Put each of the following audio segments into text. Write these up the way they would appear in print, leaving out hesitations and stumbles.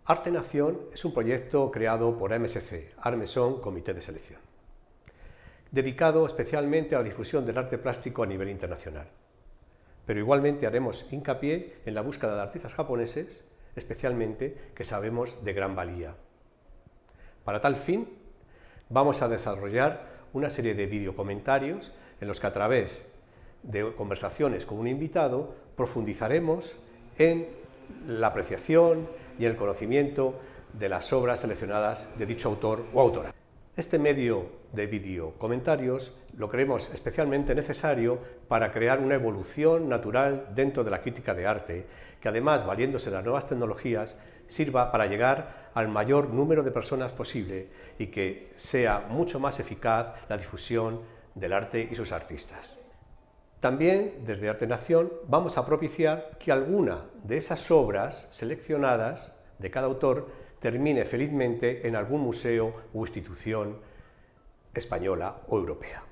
Arte Nación es un proyecto creado por AMSC, Art Maison Comité de Selección, dedicado especialmente a la difusión del arte plástico a nivel internacional. Pero igualmente haremos hincapié en la búsqueda de artistas japoneses, especialmente que sabemos de gran valía. Para tal fin, vamos a desarrollar una serie de videocomentarios en los que a través de conversaciones con un invitado profundizaremos en la apreciación y el conocimiento de las obras seleccionadas de dicho autor o autora. Este medio de videocomentarios lo creemos especialmente necesario para crear una evolución natural dentro de la crítica de arte, que además, valiéndose de las nuevas tecnologías, sirva para llegar al mayor número de personas posible y que sea mucho más eficaz la difusión del arte y sus artistas. También, desde Arte Nación, vamos a propiciar que alguna de esas obras seleccionadas de cada autor termine felizmente en algún museo u institución española o europea.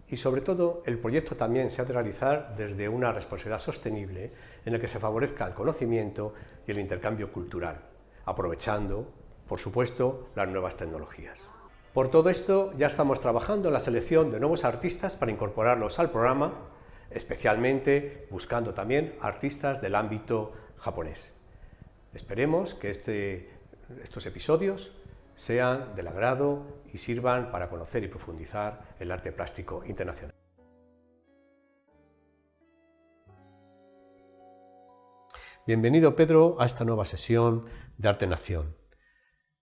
Y sobre todo, el proyecto también se ha de realizar desde una responsabilidad sostenible en la que se favorezca el conocimiento y el intercambio cultural, aprovechando, por supuesto, las nuevas tecnologías. Por todo esto, ya estamos trabajando en la selección de nuevos artistas para incorporarlos al programa, especialmente buscando también artistas del ámbito japonés. Esperemos que estos episodios sean del agrado y sirvan para conocer y profundizar el arte plástico internacional. Bienvenido, Pedro, a esta nueva sesión de Arte Nación.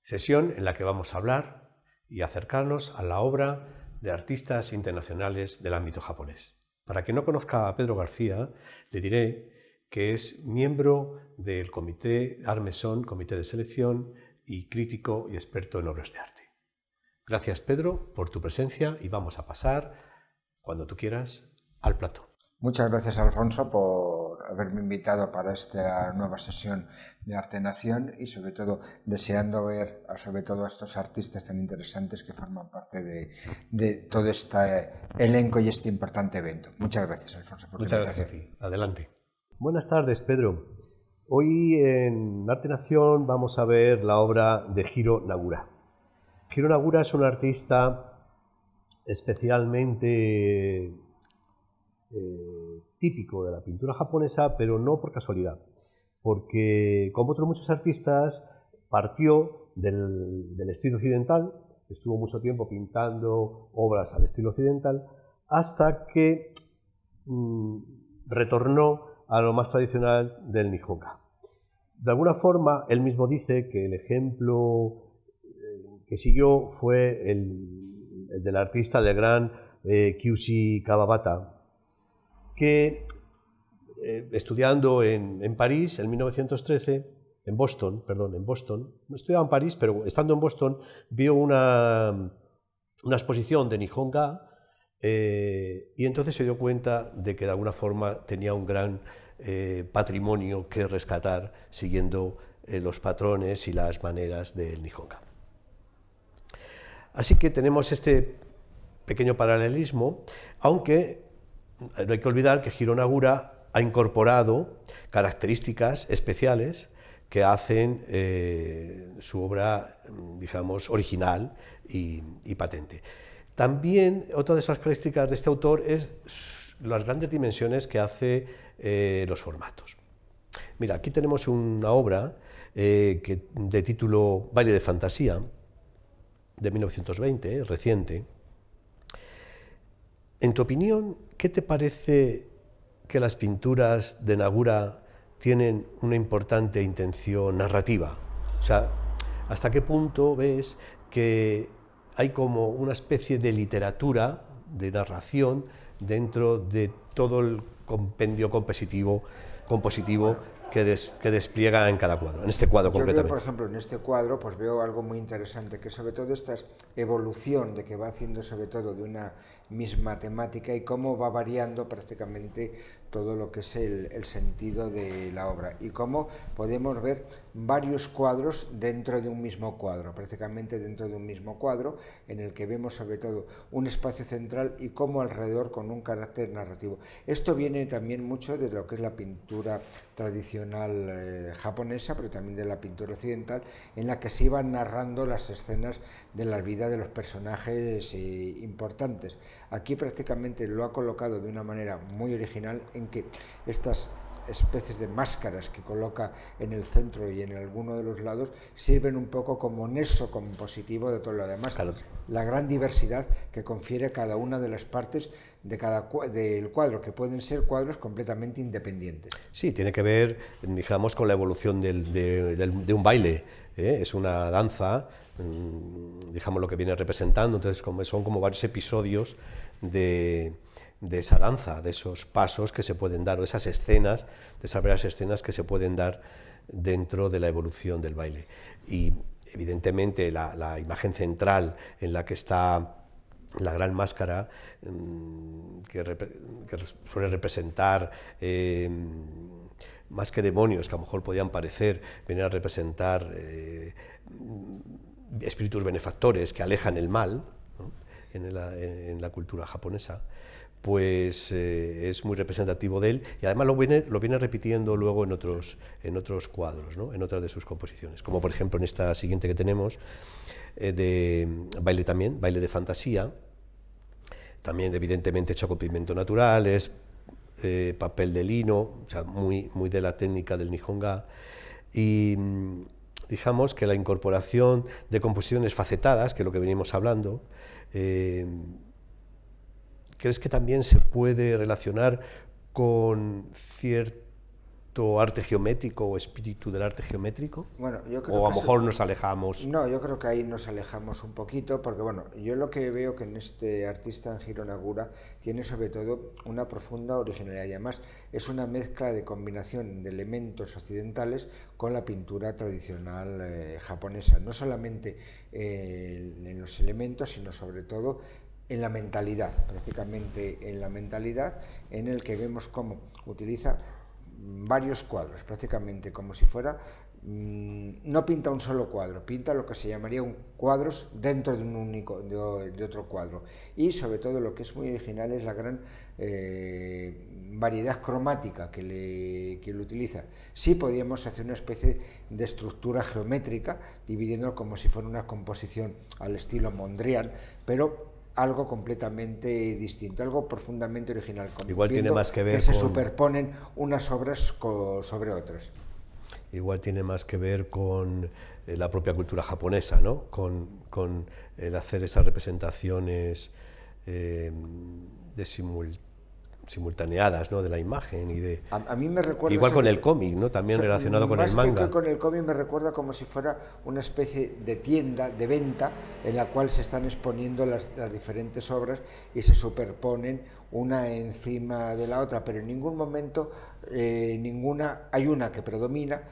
Sesión en la que vamos a hablar y acercarnos a la obra de artistas internacionales del ámbito japonés. Para quien no conozca a Pedro García, le diré que es miembro del Comité Art Maison, Comité de Selección, y crítico y experto en obras de arte. Gracias, Pedro, por tu presencia y vamos a pasar, cuando tú quieras, al plató. Muchas gracias, Alfonso, por haberme invitado para esta nueva sesión de Arte Nación y sobre todo deseando ver sobre todo a estos artistas tan interesantes que forman parte de todo este elenco y este importante evento. Muchas gracias, Alfonso, por tu invitación. Muchas gracias a ti. Adelante. Buenas tardes, Pedro. Hoy en Arte Nación vamos a ver la obra de Hiro Nagura. Hiro Nagura es un artista especialmente típico de la pintura japonesa, pero no por casualidad, porque como otros muchos artistas partió del estilo occidental, estuvo mucho tiempo pintando obras al estilo occidental, hasta que retornó a lo más tradicional del Nihonga. De alguna forma, él mismo dice que el ejemplo que siguió fue el del artista del gran Kyushi Kawabata, que estudiando en París en 1913, en Boston, no estudiaba en París, pero estando en Boston, vio una exposición de Nihonga y entonces se dio cuenta de que de alguna forma tenía un gran patrimonio que rescatar siguiendo los patrones y las maneras del Nihonga. Así que tenemos este pequeño paralelismo, aunque no hay que olvidar que Hiro Nagura ha incorporado características especiales que hacen su obra, digamos, original y patente. También otra de esas características de este autor es las grandes dimensiones que hace los formatos. Mira, aquí tenemos una obra de título Baile de Fantasía, de 1920, reciente. En tu opinión, ¿qué te parece que las pinturas de Nagura tienen una importante intención narrativa? O sea, ¿hasta qué punto ves que hay como una especie de literatura, de narración, dentro de todo el compendio compositivo que despliega en cada cuadro, en este cuadro concretamente? Yo veo, por ejemplo, en este cuadro, pues veo algo muy interesante, que sobre todo esta evolución de que va haciendo sobre todo de una misma temática y cómo va variando prácticamente todo lo que es el sentido de la obra y cómo podemos ver varios cuadros dentro de un mismo cuadro, prácticamente dentro de un mismo cuadro en el que vemos sobre todo un espacio central y cómo alrededor con un carácter narrativo. Esto viene también mucho de lo que es la pintura tradicional tradicional japonesa, pero también de la pintura occidental, en la que se iban narrando las escenas de la vida de los personajes importantes. Aquí prácticamente lo ha colocado de una manera muy original, en que estas especies de máscaras que coloca en el centro y en alguno de los lados sirven un poco como nexo compositivo de todo lo demás. Claro. La gran diversidad que confiere cada una de las partes del cuadro, que pueden ser cuadros completamente independientes. Sí, tiene que ver, digamos, con la evolución de un baile. Es una danza, digamos, lo que viene representando, entonces son como varios episodios de esa danza, de esos pasos que se pueden dar, o esas escenas, de esas varias escenas que se pueden dar dentro de la evolución del baile. Y evidentemente la imagen central en la que está la gran máscara, que suele representar, más que demonios, que a lo mejor podían parecer, vienen a representar espíritus benefactores que alejan el mal, ¿no? en la cultura japonesa, pues es muy representativo de él, y además lo viene repitiendo luego en otros cuadros, ¿no? En otras de sus composiciones, como por ejemplo en esta siguiente que tenemos, de baile también, baile de fantasía, también evidentemente hecho con pigmento natural, es papel de lino, o sea, muy de la técnica del Nihonga, y digamos que la incorporación de composiciones facetadas, que es lo que venimos hablando, ¿crees que también se puede relacionar con cierto arte geométrico o espíritu del arte geométrico? Bueno, yo creo o a lo mejor nos alejamos. No, yo creo que ahí nos alejamos un poquito, porque bueno, yo lo que veo que en este artista, en Hiro Nagura, tiene sobre todo una profunda originalidad, y además es una mezcla de combinación de elementos occidentales con la pintura tradicional japonesa, no solamente en los elementos, sino sobre todo en la mentalidad, prácticamente en la mentalidad, en el que vemos cómo utiliza varios cuadros, prácticamente como si fuera, no pinta un solo cuadro, pinta lo que se llamaría cuadros dentro de un único, de otro cuadro, y sobre todo lo que es muy original es la gran variedad cromática que le utiliza. Sí podíamos hacer una especie de estructura geométrica, dividiéndolo como si fuera una composición al estilo Mondrian, pero algo completamente distinto, algo profundamente original. Igual tiene más que ver que se superponen unas obras sobre otras. Igual tiene más que ver con la propia cultura japonesa, ¿no? Con el hacer esas representaciones simultaneadas, ¿no? De la imagen y de... A mí me recuerda... Igual con el cómic, ¿no? También relacionado con el manga. Más que con el cómic me recuerda como si fuera una especie de tienda, de venta, en la cual se están exponiendo las diferentes obras y se superponen una encima de la otra, pero en ningún momento hay una que predomina,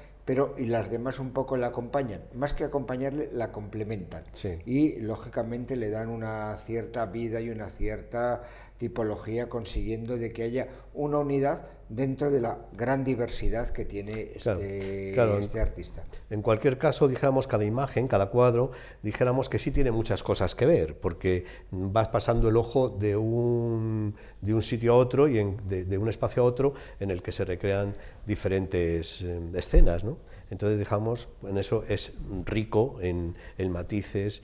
y las demás un poco la acompañan, más que acompañarle, la complementan. Sí. Y lógicamente le dan una cierta vida y una cierta tipología, consiguiendo de que haya una unidad dentro de la gran diversidad que tiene este artista. En cualquier caso, dijéramos, cada imagen, cada cuadro, dijéramos que sí tiene muchas cosas que ver, porque vas pasando el ojo de un sitio a otro y de un espacio a otro en el que se recrean diferentes escenas, ¿no? Entonces, digamos, en eso es rico en matices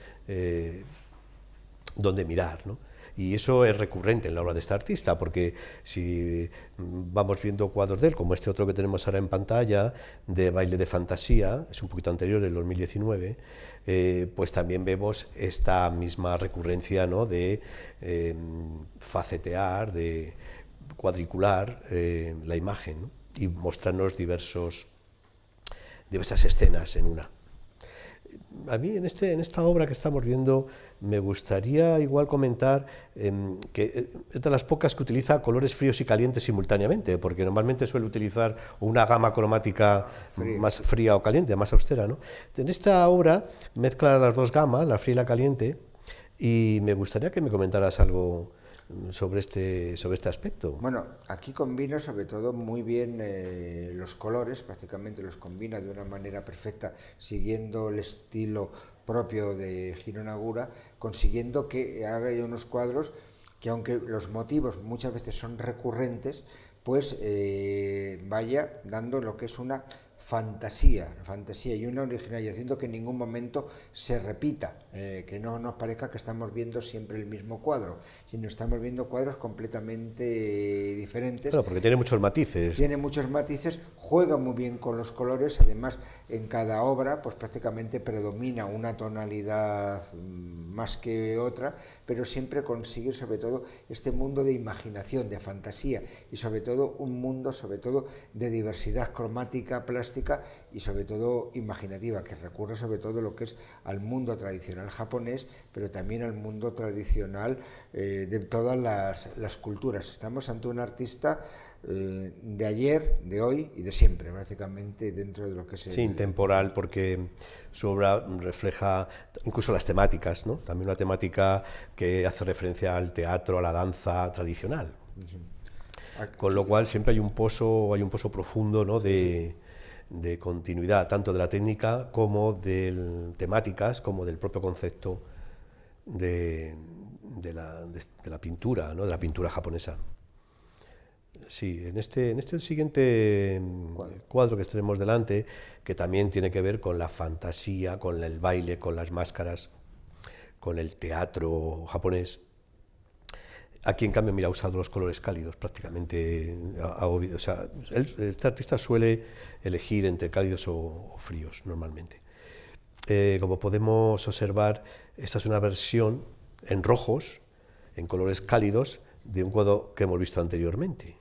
donde mirar, ¿no? Y eso es recurrente en la obra de este artista, porque si vamos viendo cuadros de él, como este otro que tenemos ahora en pantalla, de baile de fantasía, es un poquito anterior, del 2019, pues también vemos esta misma recurrencia, ¿no? De facetear, de cuadricular la imagen, ¿no? Y mostrarnos diversas escenas en una. A mí en esta obra que estamos viendo me gustaría igual comentar que es de las pocas que utiliza colores fríos y calientes simultáneamente, porque normalmente suele utilizar una gama cromática más fría o caliente, más austera, ¿no? En esta obra mezcla las dos gamas, la fría y la caliente, y me gustaría que me comentaras algo sobre este aspecto. Bueno, aquí combina sobre todo muy bien los colores, prácticamente los combina de una manera perfecta, siguiendo el estilo propio de Hiro Nagura, consiguiendo que haga unos cuadros que, aunque los motivos muchas veces son recurrentes, pues vaya dando lo que es una fantasía y una originalidad, haciendo que en ningún momento se repita, que no nos parezca que estamos viendo siempre el mismo cuadro, sino estamos viendo cuadros completamente diferentes. Claro, porque tiene muchos matices. Tiene muchos matices, juega muy bien con los colores, además en cada obra pues prácticamente predomina una tonalidad más que otra, pero siempre consigue sobre todo este mundo de imaginación, de fantasía y sobre todo un mundo sobre todo de diversidad cromática, plástica y sobre todo imaginativa, que recurre sobre todo lo que es al mundo tradicional japonés, pero también al mundo tradicional de todas las culturas. Estamos ante un artista de ayer, de hoy y de siempre, básicamente dentro de lo que es sí, intemporal, porque su obra refleja incluso las temáticas, ¿no? También una temática que hace referencia al teatro, a la danza tradicional. Con lo cual siempre hay un pozo profundo, ¿no? de continuidad, tanto de la técnica como de temáticas, como del propio concepto de la pintura, ¿no? De la pintura japonesa. Sí, en este siguiente cuadro que tenemos delante, que también tiene que ver con la fantasía, con el baile, con las máscaras, con el teatro japonés. Aquí, en cambio, mira, ha usado los colores cálidos prácticamente. O sea, este artista suele elegir entre cálidos o fríos, normalmente. Como podemos observar, esta es una versión en rojos, en colores cálidos, de un cuadro que hemos visto anteriormente.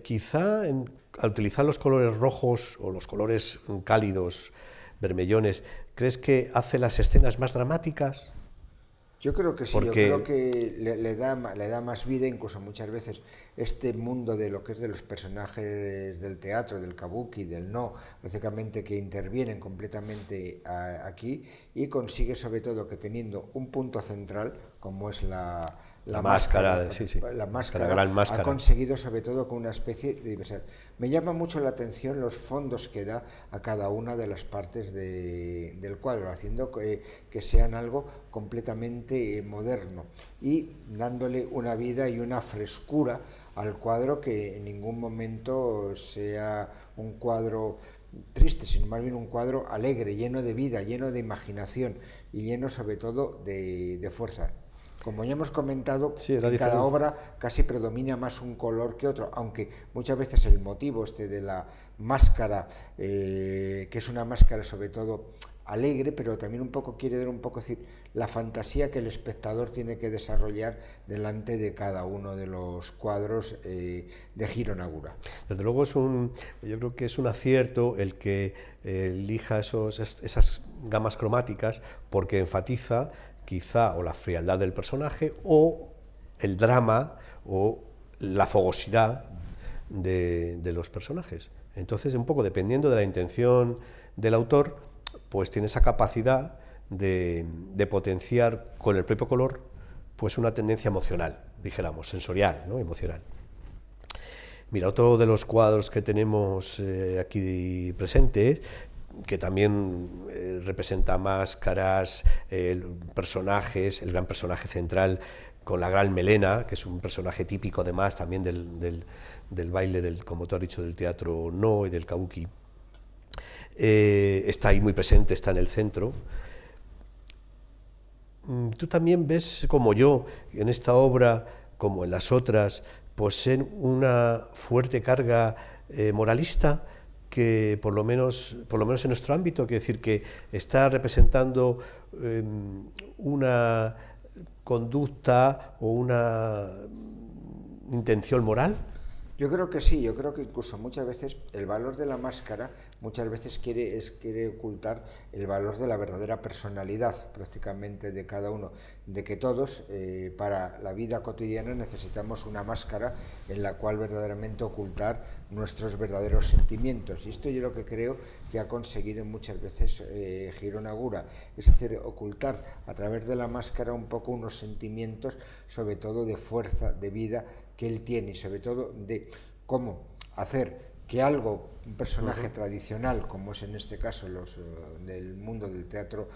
Quizá al utilizar los colores rojos o los colores cálidos, vermellones, ¿crees que hace las escenas más dramáticas? Yo creo que sí, porque yo creo que le da más vida, incluso muchas veces este mundo de lo que es de los personajes del teatro, del kabuki, del no, básicamente que intervienen completamente aquí y consigue sobre todo que teniendo un punto central, como es la máscara, sí, sí. La máscara, la gran máscara, ha conseguido sobre todo con una especie de diversidad. Me llama mucho la atención los fondos que da a cada una de las partes del cuadro, haciendo que sean algo completamente moderno y dándole una vida y una frescura al cuadro, que en ningún momento sea un cuadro triste, sino más bien un cuadro alegre, lleno de vida, lleno de imaginación y lleno sobre todo de fuerza. Como ya hemos comentado, sí, en cada obra casi predomina más un color que otro, aunque muchas veces el motivo de la máscara, que es una máscara sobre todo alegre, pero también un poco quiere dar un poco decir la fantasía que el espectador tiene que desarrollar delante de cada uno de los cuadros de Hiro Nagura. Desde luego yo creo que es un acierto el que elija esas gamas cromáticas, porque enfatiza quizá o la frialdad del personaje o el drama o la fogosidad de los personajes. Entonces, un poco dependiendo de la intención del autor, pues tiene esa capacidad de potenciar con el propio color pues una tendencia emocional, dijéramos, sensorial, ¿no? Emocional. Mira, otro de los cuadros que tenemos aquí presentes, que también representa máscaras, personajes, el gran personaje central con la gran melena, que es un personaje típico además también del baile, como tú has dicho, del teatro no y del kabuki. Está ahí muy presente, está en el centro. Tú también ves, como yo, en esta obra, como en las otras, poseen una fuerte carga moralista, que por lo menos en nuestro ámbito, quiere decir que está representando una conducta o una intención moral. Yo creo que sí, yo creo que incluso muchas veces el valor de la máscara muchas veces quiere ocultar el valor de la verdadera personalidad prácticamente de cada uno, de que todos para la vida cotidiana necesitamos una máscara en la cual verdaderamente ocultar nuestros verdaderos sentimientos, y esto yo lo que creo que ha conseguido muchas veces Hiro Nagura, es decir, ocultar a través de la máscara un poco unos sentimientos sobre todo de fuerza, de vida que él tiene, y sobre todo de cómo hacer que algo, un personaje tradicional, como es en este caso del mundo del teatro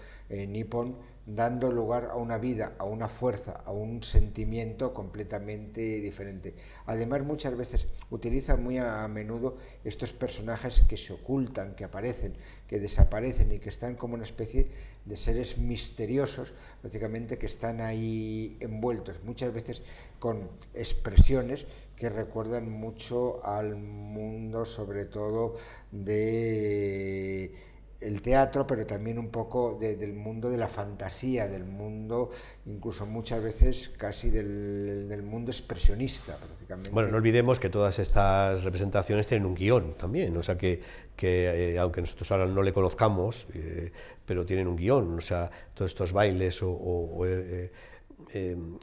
Nippon, dando lugar a una vida, a una fuerza, a un sentimiento completamente diferente. Además, muchas veces utiliza muy a menudo estos personajes que se ocultan, que aparecen, que desaparecen y que están como una especie de seres misteriosos, prácticamente que están ahí envueltos, muchas veces con expresiones que recuerdan mucho al mundo, sobre todo de el teatro, pero también un poco del mundo de la fantasía, del mundo, incluso muchas veces casi del mundo expresionista, prácticamente. Bueno, no olvidemos que todas estas representaciones tienen un guión también, o sea que aunque nosotros ahora no le conozcamos, pero tienen un guión, o sea, todos estos bailes o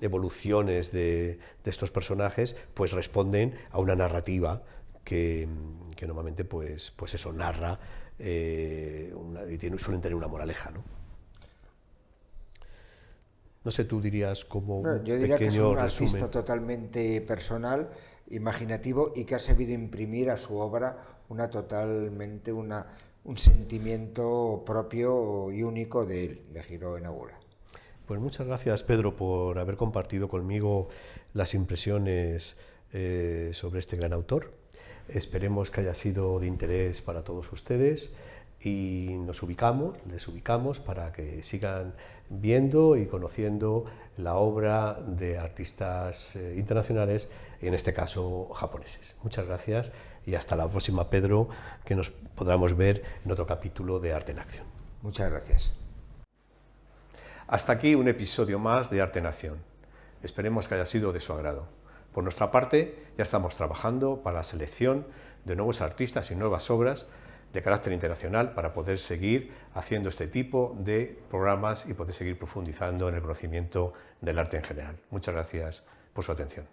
evoluciones de estos personajes, pues responden a una narrativa que normalmente pues eso narra, y suelen tener una moraleja, ¿no? No sé, tú dirías como bueno, yo diría que es un artista totalmente personal, imaginativo y que ha sabido imprimir a su obra totalmente un sentimiento propio y único de él, de Hiro Inagura. Pues muchas gracias, Pedro, por haber compartido conmigo las impresiones sobre este gran autor. Esperemos que haya sido de interés para todos ustedes y les ubicamos para que sigan viendo y conociendo la obra de artistas internacionales, y en este caso japoneses. Muchas gracias y hasta la próxima, Pedro, que nos podremos ver en otro capítulo de Arte en Acción. Muchas gracias. Hasta aquí un episodio más de Arte en Acción. Esperemos que haya sido de su agrado. Por nuestra parte, ya estamos trabajando para la selección de nuevos artistas y nuevas obras de carácter internacional para poder seguir haciendo este tipo de programas y poder seguir profundizando en el conocimiento del arte en general. Muchas gracias por su atención.